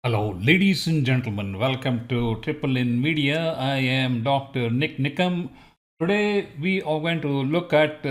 Hello, ladies and gentlemen. Welcome to Triple In Media. I am Dr. Nik Nikam. Today, we are going to look at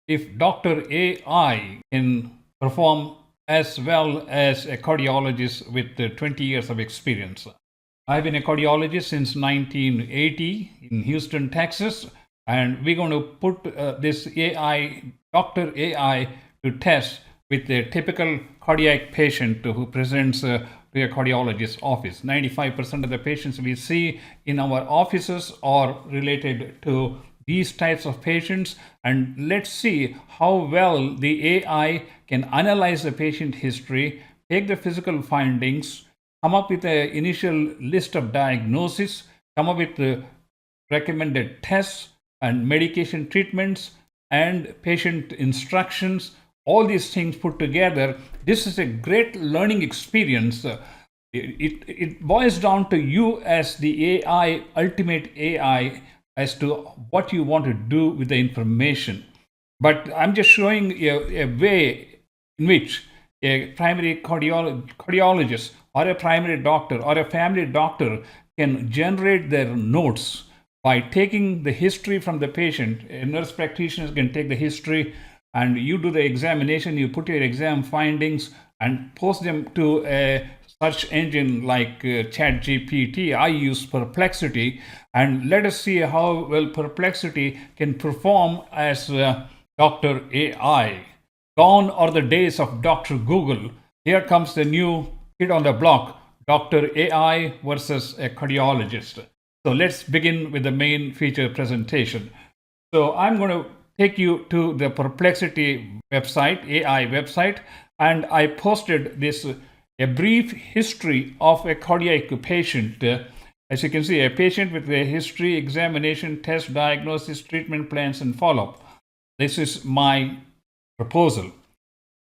if Dr. AI can perform as well as a cardiologist with 20 years of experience. I've been a cardiologist since 1980 in Houston, Texas, and we're going to put this AI, Dr. AI, to test with a typical cardiac patient who presents to a cardiologist's office. 95% of the patients we see in our offices are related to these types of patients, and let's see how well the AI can analyze the patient history, take the physical findings, come up with an initial list of diagnosis, come up with the recommended tests and medication treatments and patient instructions, all these things put together. This is a great learning experience. It boils down to you as the AI, ultimate AI, as to what you want to do with the information. But I'm just showing a way in which a primary cardiologist or a primary doctor or a family doctor can generate their notes by taking the history from the patient. A nurse practitioner can take the history and you do the examination, you put your exam findings and post them to a search engine like ChatGPT. I use Perplexity, and let us see how well Perplexity can perform as Dr. AI. Gone are the days of Dr. Google. Here comes the new kid on the block, Dr. AI versus a cardiologist. So let's begin with the main feature presentation. So I'm going to take you to the Perplexity website, AI website, and I posted this a brief history of a cardiac patient. As you can see, a patient with a history, examination, test, diagnosis, treatment plans, and follow-up. This is my proposal.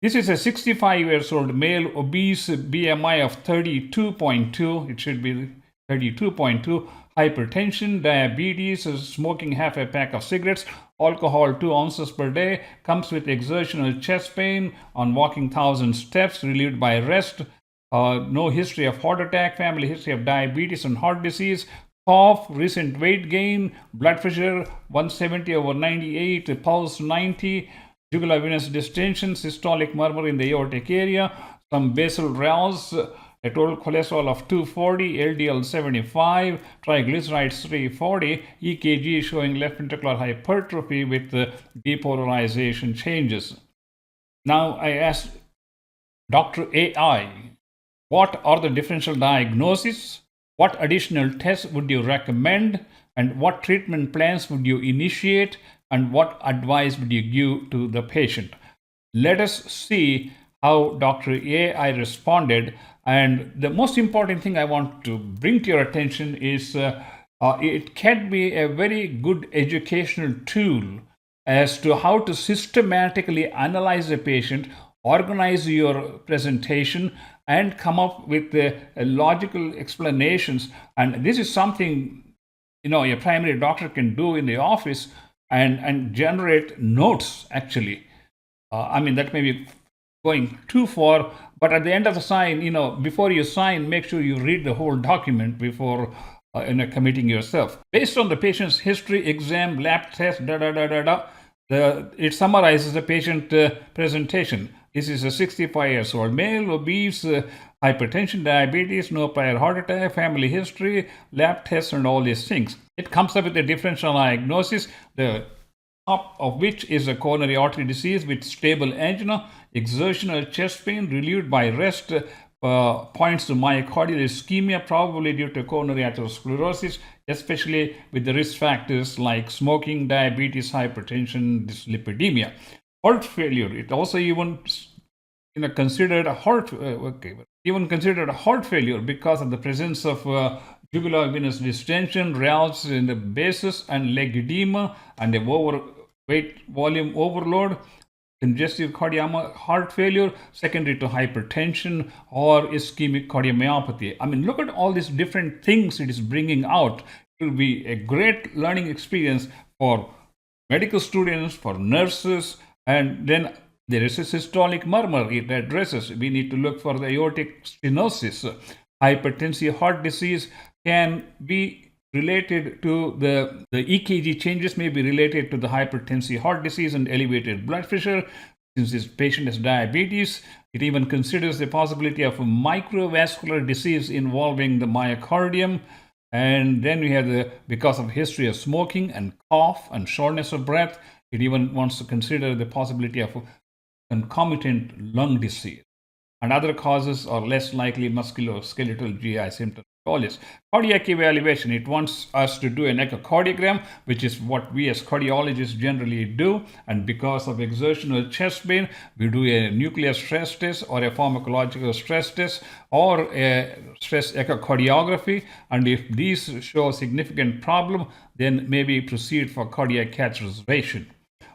This is a 65 years old male, obese, BMI of 32.2. It should be 32.2. Hypertension, diabetes, smoking half a pack of cigarettes, alcohol 2 ounces per day, comes with exertional chest pain on walking 1,000 steps, relieved by rest, no history of heart attack, family history of diabetes and heart disease, cough, recent weight gain, blood pressure 170/98, pulse 90, jugular venous distension, systolic murmur in the aortic area, some basal rales, a total cholesterol of 240, LDL 75, triglycerides 340, EKG showing left ventricular hypertrophy with depolarization changes. Now I asked Dr. AI, what are the differential diagnoses? What additional tests would you recommend? And what treatment plans would you initiate? And what advice would you give to the patient? Let us see how Dr. AI responded. And the most important thing I want to bring to your attention is it can be a very good educational tool as to how to systematically analyze a patient, organize your presentation, and come up with logical explanations. And this is something a primary doctor can do in the office and generate notes, actually. That may be going too far, but at the end of the sign, before you sign, make sure you read the whole document before committing yourself. Based on the patient's history, exam, lab test, it summarizes the patient presentation. This is a 65 years old male, obese, hypertension, diabetes, no prior heart attack, family history, lab tests, and all these things. It comes up with a differential diagnosis, the top of which is a coronary artery disease with stable angina, exertional chest pain relieved by rest, points to myocardial ischemia, probably due to coronary atherosclerosis, especially with the risk factors like smoking, diabetes, hypertension, dyslipidemia. Heart failure, it also even considered a heart failure because of the presence of jugular venous distension, rales in the basis, and leg edema, and the overweight volume overload, congestive heart failure secondary to hypertension, or ischemic cardiomyopathy. Look at all these different things it is bringing out. It will be a great learning experience for medical students, for nurses, and then there is a systolic murmur it addresses. We need to look for the aortic stenosis. hypertensive heart disease can be related to the EKG changes may be related to the hypertensive heart disease and elevated blood pressure. Since this patient has diabetes, it even considers the possibility of a microvascular disease involving the myocardium. And then we have because of history of smoking and cough and shortness of breath, it even wants to consider the possibility of concomitant lung disease. And other causes are less likely musculoskeletal GI symptoms. Cardiac evaluation, it wants us to do an echocardiogram, which is what we as cardiologists generally do. And because of exertional chest pain, we do a nuclear stress test or a pharmacological stress test or a stress echocardiography. And if these show a significant problem, then maybe proceed for cardiac catheterization.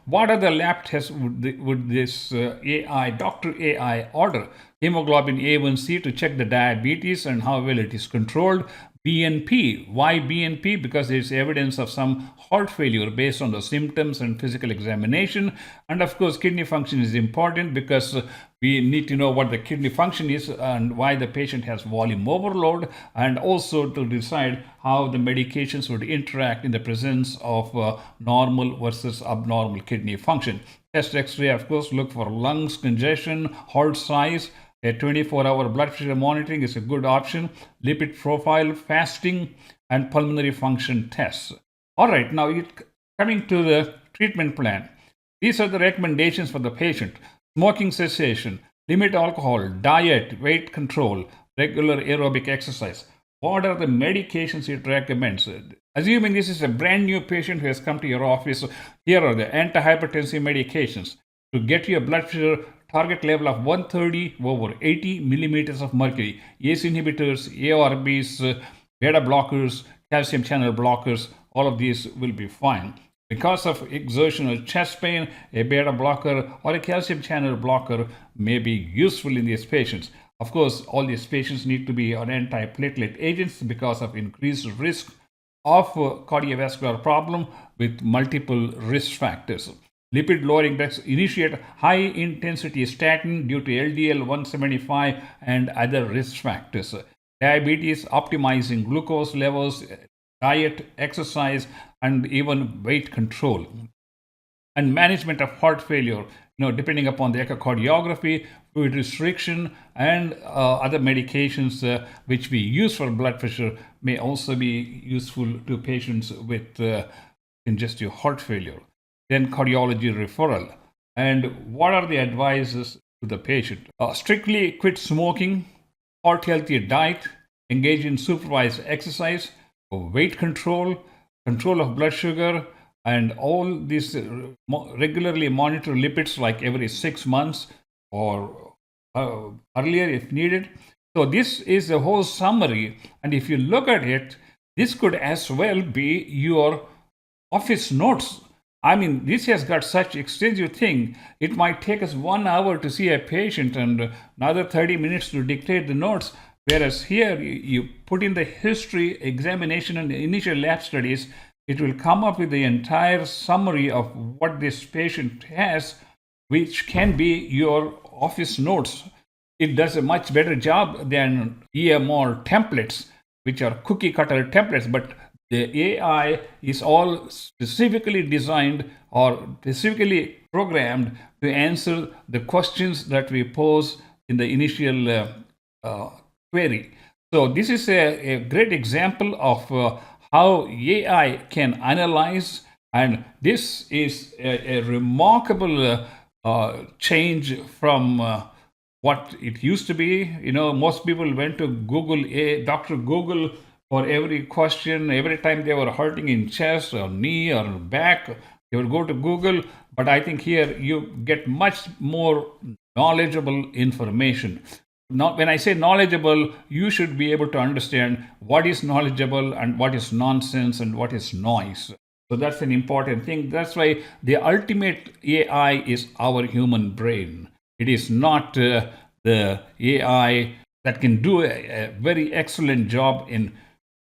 What are the lab tests would this Dr. AI order? Hemoglobin A1C to check the diabetes and how well it is controlled. BNP. Why BNP? Because there is evidence of some heart failure based on the symptoms and physical examination. And of course, kidney function is important because we need to know what the kidney function is and why the patient has volume overload, and also to decide how the medications would interact in the presence of normal versus abnormal kidney function. Chest X-ray, of course, look for lungs congestion, heart size. A 24-hour blood pressure monitoring is a good option. Lipid profile, fasting, and pulmonary function tests. All right, now coming to the treatment plan. These are the recommendations for the patient. Smoking cessation, limit alcohol, diet, weight control, regular aerobic exercise. What are the medications it recommends? Assuming this is a brand new patient who has come to your office, here are the antihypertensive medications. To get your blood pressure target level of 130 over 80 millimeters of mercury, ACE inhibitors, ARBs, beta blockers, calcium channel blockers, all of these will be fine. Because of exertional chest pain, a beta blocker or a calcium channel blocker may be useful in these patients. Of course, all these patients need to be on antiplatelet agents because of increased risk of cardiovascular problem with multiple risk factors. Lipid lowering drugs, initiate high intensity statin due to LDL 175 and other risk factors. Diabetes, optimizing glucose levels, diet, exercise, and even weight control. And management of heart failure, depending upon the echocardiography, fluid restriction, and other medications which we use for blood pressure may also be useful to patients with congestive heart failure. Then cardiology referral. And what are the advices to the patient? Strictly quit smoking, heart healthy diet, engage in supervised exercise, weight control, control of blood sugar, and all these regularly monitor lipids like every 6 months or earlier if needed. So this is a whole summary, and if you look at it, this could as well be your office notes. I mean, this has got such extensive thing. It might take us 1 hour to see a patient and another 30 minutes to dictate the notes. Whereas here, you put in the history, examination, and the initial lab studies, it will come up with the entire summary of what this patient has, which can be your office notes. It does a much better job than EMR templates, which are cookie cutter templates, but the AI is all specifically designed or specifically programmed to answer the questions that we pose in the initial query. So this is a great example of how AI can analyze, and this is a remarkable change from what it used to be. Most people went to Google, Dr. Google, for every question. Every time they were hurting in chest or knee or back, they would go to Google. But I think here you get much more knowledgeable information. Now, when I say knowledgeable, you should be able to understand what is knowledgeable and what is nonsense and what is noise. So that's an important thing. That's why the ultimate AI is our human brain. It is not the AI that can do a very excellent job in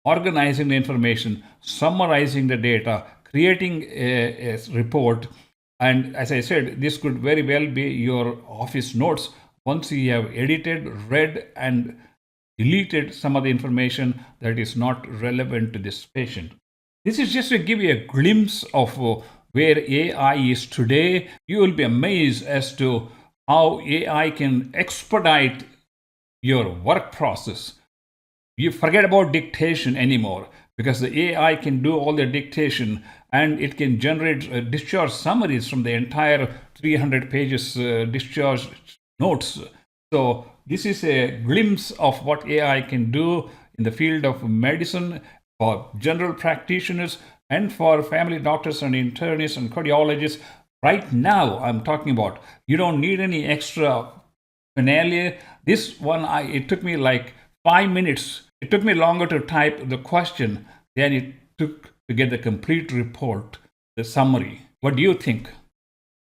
organizing the information, summarizing the data, creating a report. And as I said, this could very well be your office notes once you have edited, read, and deleted some of the information that is not relevant to this patient. This is just to give you a glimpse of where AI is today. You will be amazed as to how AI can expedite your work process. You forget about dictation anymore because the AI can do all the dictation and it can generate discharge summaries from the entire 300 pages discharge notes. So this is a glimpse of what AI can do in the field of medicine for general practitioners and for family doctors and internists and cardiologists. Right now, I'm talking about you don't need any extra finale. This one, it took me like 5 minutes. It took me longer to type the question than it took to get the complete report, the summary. What do you think?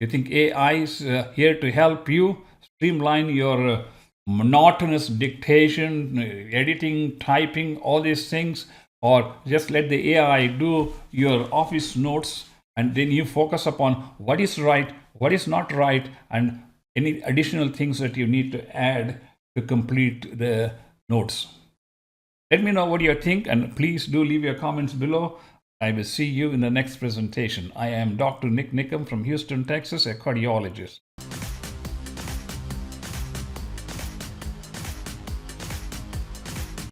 You think AI is here to help you streamline your monotonous dictation, editing, typing, all these things? Or just let the AI do your office notes and then you focus upon what is right, what is not right, and any additional things that you need to add to complete the notes? Let me know what you think, and please do leave your comments below. I will see you in the next presentation. I am Dr. Nik Nikam from Houston, Texas, a cardiologist.